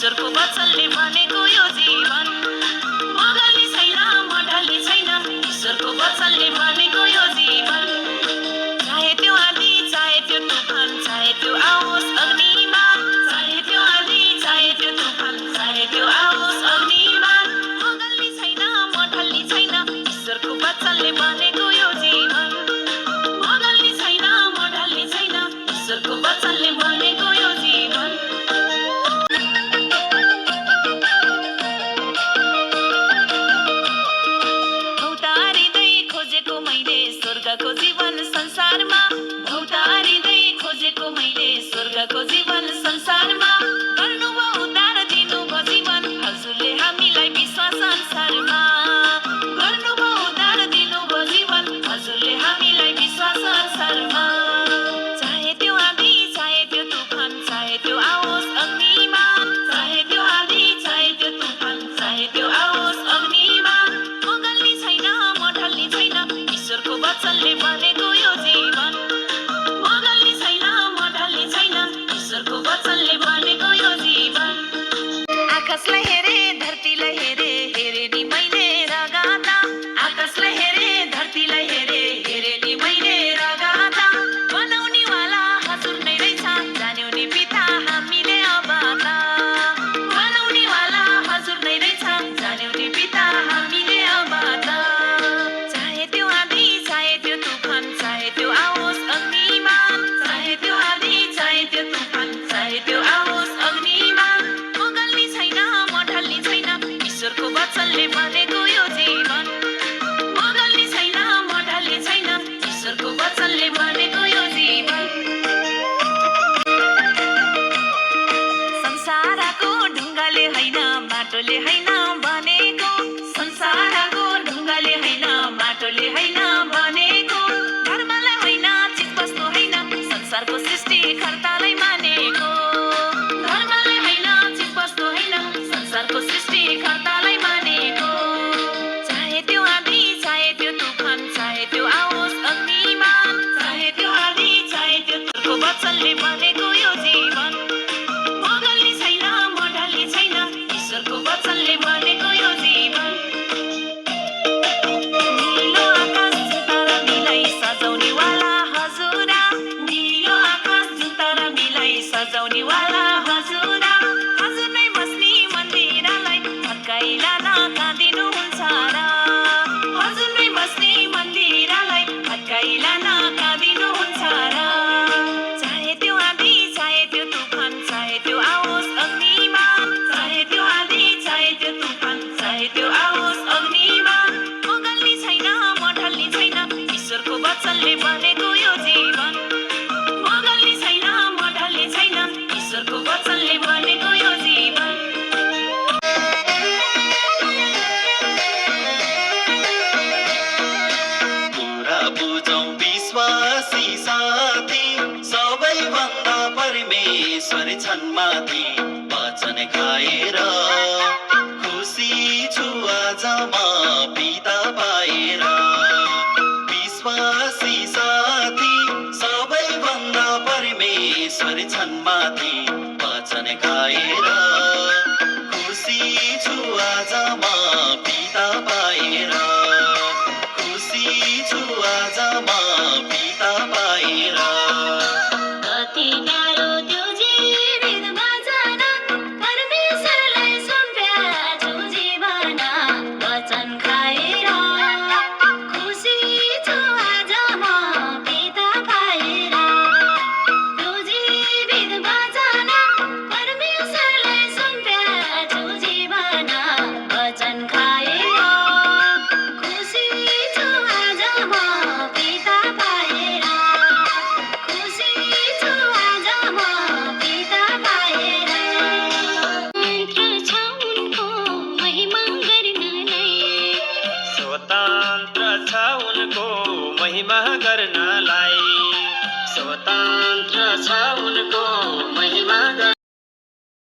ईश्वरको वचनले भनेको यो जीवन मगल्ने छैन मढल्ने छैन ईश्वरको वचनले भनेको यो जीवन चाहे त्यो आँधी चाहे त्यो तुफान चाहे त्यो आओस् अग्निमा चाहे त्यो आँधी चाहे त्यो तुफान चाहे त्यो आओस् अग्निमा मगल्ने छैन मढल्ने छैन ईश्वरको वचनले भनेको यो जीवन मगल्ने छैन मढल्ने छैन ईश्वरको वचनले भनेको यो जीवन स्वर्गको जीवन संसारमा भौतारिँदै खोजेको मैले स्वर्गको जीवन संसारमा गर्नुभयो उद्धार दिनुभयो जीवन हजुरले हामीलाई विश्वास अनुसारमा गर्नुभयो उद्धार दिनुभयो जीवन हजुरले हामीलाई विश्वास अनुसारमा चाहे त्यो आँधी चाहे त्यो तुफान चाहे त्यो आओस् अग्निमा चाहे त्यो आँधी चाहे त्यो तुफान चाहे त्यो आओस् अग्निमा मगल्ने छैन मढल्ने छैन ईश्वरको वचनले भनेको यो जीवन मगल्ने छैन मढल्ने छैन ईश्वरको वचनले भनेको यो जीवन आकाशलाई हेरे धरतीलाई हेरे हेरे नि मैले रगाता आकाशलाई हेरे धरतीलाई हेरे हेरे नि मैले रगाता बनाउने वाला हजुर नै रहेछ जान्यौ नि पिता हामीले अबाता बनाउने वाला हजुर नै रहेछ जान्यौ नि पिता हामीले अबाता चाहे त्यो आँधी चाहे त्यो तुफान चाहे त्यो आओस् अग्निमा चाहे त्यो आँधी चाहे त्यो तुफान चाहे त्यो आओस् अग्निमा मगल्ने छैन मढल्ने छैन ईश्वरको वचनले भनेको यो जीवन मगल्ने छैन मढल्ने छैन ईश्वरको वचनले भनेको यो जीवन संसारको ढुङ्गाले होइन माटोले होइन बनेको संसारको ढुङ्गाले होइन माटोले होइन बनेको धर्मलाई होइन चिजवस्तु होइन संसारको सृष्टिकर्तालाई मानेको धर्मलाई होइन चिजवस्तु होइन संसारको सृष्टिकर्तालाई मानेको चाहे त्यो आँधी चाहे त्यो तुफान चाहे त्यो आओस् अग्निमा चाहे त्यो आँधी चाहे त्यो तुफानको वचनले भनेको यो जीवन मगल्ने छैन मढल्ने छैन ईश्वरको वचनले भनेको यो जीवन नीलो आकाश जुतारा मिलाई सजाउने वाला हजुरा नीलो आकाश जुतारा मिलाई सजाउने वाला हजुरा हजुर नै बस्ने मन्दिरलाई भत्काइला नकाँदिनुहुन्छ र हजुर नै बस्ने मन्दिरलाई भत्काइला नकाँदिनुहुन्छ र चाहे त्यो आँधी चाहे त्यो तुफान चाहे त्यो आओस् अग्निमा चाहे त्यो आँधी चाहे त्यो तुफान चाहे त्यो आओस् अग्निमा मगल्ने छैन मढल्ने छैन ईश्वरको वचनले भनेको यो जीवन मगल्ने छैन मढल्ने छैन ईश्वरको वचनले भनेको यो जीवन कुरा बुझौँ विश्वासी साथी सबैभन्दा परमेश्वर छन् माथि वचन खाएर